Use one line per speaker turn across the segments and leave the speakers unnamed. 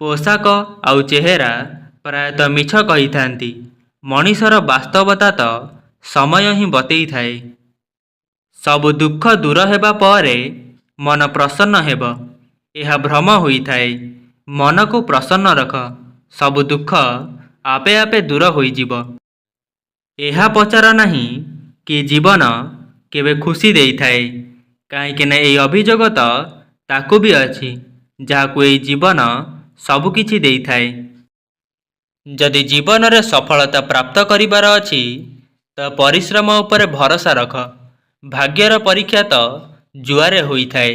पोशाक आउ चेहरा प्रायतः मिछ कही मनीषर वास्तवता तो समय ही बतई थाए। सबु दुख दूर हेबा परे मन प्रसन्न हेब, यह भ्रम होई थाए। मन को प्रसन्न रख, सबु दुख आपे आपे दूर होई जीव। यह पचार नहीं कि जीवन केवे खुशी देई थाए, कहीं ये अभियोग तो ताकू भी अच्छी जहाकू ये जीवन सबुकिछि देई थाए। जदि जीवन रे सफलता प्राप्त करिबार अछि तो परिश्रम उपरे भरोसा रख। भाग्यर परीक्षा तो जुआरे होई थाए।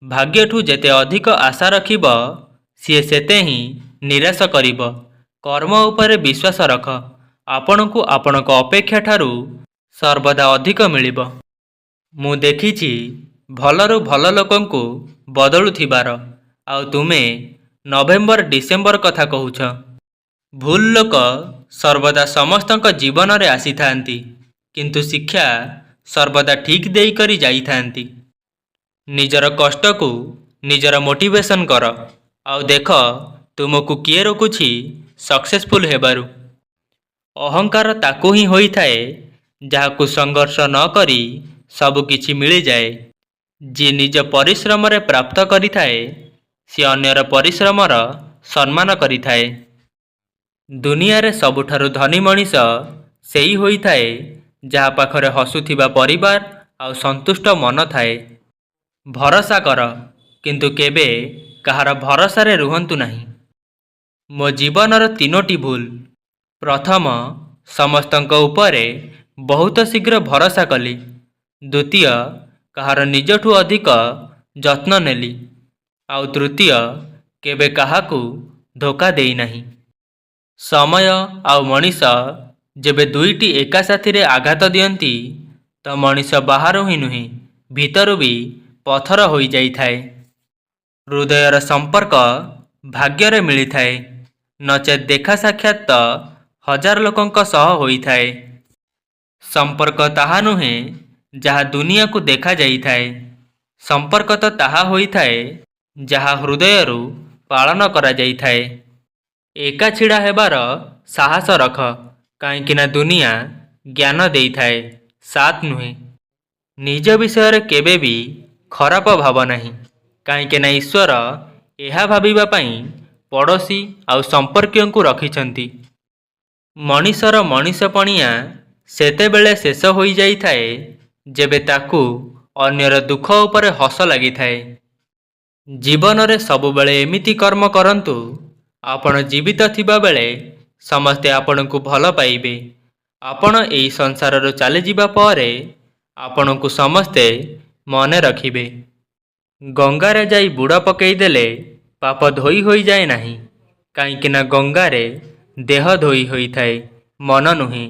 भाग्यठू जेते अधिक आशा रखिब सी सेते ही निराश करिब। कर्म उपरे विश्वास रख, आपनकु आपनक अपेक्षा ठारू सर्वदा अधिक मिलिब। मु देखिछि भलरु भल लोकंकु बदलुथिबार, आउ तुमे नवेम्बर डिसेम्बर कथा कहूछ। भूल लोक सर्वदा समस्तक जीवन रे आसी थांती, किंतु शिक्षा सर्वदा ठीक देई करी जाई थांती। निजर कष्ट को निजर मोटिवेशन कर, आउ देख तुमको किए रोकुछि सक्सेसफुल हेबारु। अहंकार ताकू ही होई थाए जहाकू संघर्ष न करी सब किछि मिली जाए। जी निज परिश्रम रे प्राप्त करी थाए सी अन्यर परिश्रमर सम्मान करी थाए। दुनिया रे सबुठारु धनी मनीष सेई होई थाए जहा पाखरे हसुथिबा परिवार आउ संतुष्ट मन थाए। भरोसा कर, किंतु केबे कहार भरोसा रे रुहंतु नहीं। मो जीवनर तीनोटी भूल। प्रथम, समस्तंक उपरे बहुत शीघ्र भरोसा कली। द्वितीय, कहार निजठू अधिक जत्न नेली। आउ तृतीय, केबे काहाकू धोखा देई नहीं। समय आउ मनीष जेबे दुईटी एका साथी रे आघात दियंती तो मनीष बाहर ही नुहे भीतर भी पथर होई जाई थाए। हृदयर संपर्क भाग्य रे मिली थाए, नचेत देखा साक्षात तो हजार लोकंक सह होई थाए। संपर्क ताहा नुहे जहा दुनिया को देखा जाई थाए, संपर्क तो ताहा होई थाए जहा हृदयरु पालन करा जाई थाए। एका छिड़ा हेबार साहस रख, कहीं दुनिया ज्ञान देई थाए, साथ नुहे। निज विषय रे केबे भी खराप भाव नहीं, कहीं ईश्वर यह भाविबा पई पड़ोशी आउ संपर्कियों को रखिछंती। मनीषर मनीषपणिया सेतेबेले शेष होई जाई थाए जेबे ताकू अन्यर दुख उपरे हस लगी थाए। जीवन रे सबु बेले एमिति कर्म करंतु आपण जीवित थिबा बेले समस्ते आपण को भल पाइबे। आपण एई संसार रो चली जीवा परे आपण को समस्ते मने रखिबे। गंगा रे जाई बुड़ा पकई देले पाप धोई होई जाए नहीं, कहीं गंगा रे देह धोई होई थाए, मन नुहे।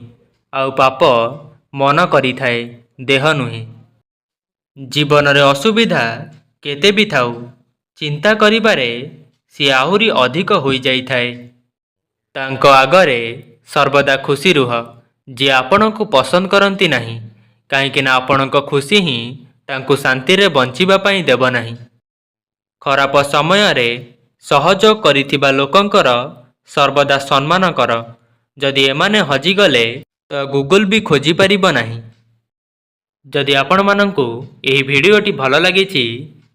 आउ पाप मन करी थाए, देह नुहे। जीवन रे असुविधा केते भी थाउ, चिंता करिबारे सी आहुरी अधिक होई जाई थाए। तांको आगरे सर्वदा खुशी रुह, जे आपण को पसंद करंती नहीं, कहीं आपण को खुशी ही तांको शांति रे बंचिबा पई देब नहीं। खराप समय रे सहयोग करिथिबा लोकंकर सर्वदा सम्मान कर। जदि एमाने हजिगले तो गूगल भी खोजी पारिब नहीं। जदि आपण मानंकु एही भिडियोटी भल लागिछि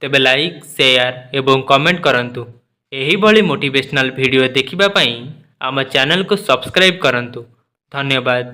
तेबे लाइक, शेयर एवं कमेंट करंतु। एही भली मोटिवेशनल वीडियो देखिबा पई आम चैनल को सब्सक्राइब करंतु। धन्यवाद।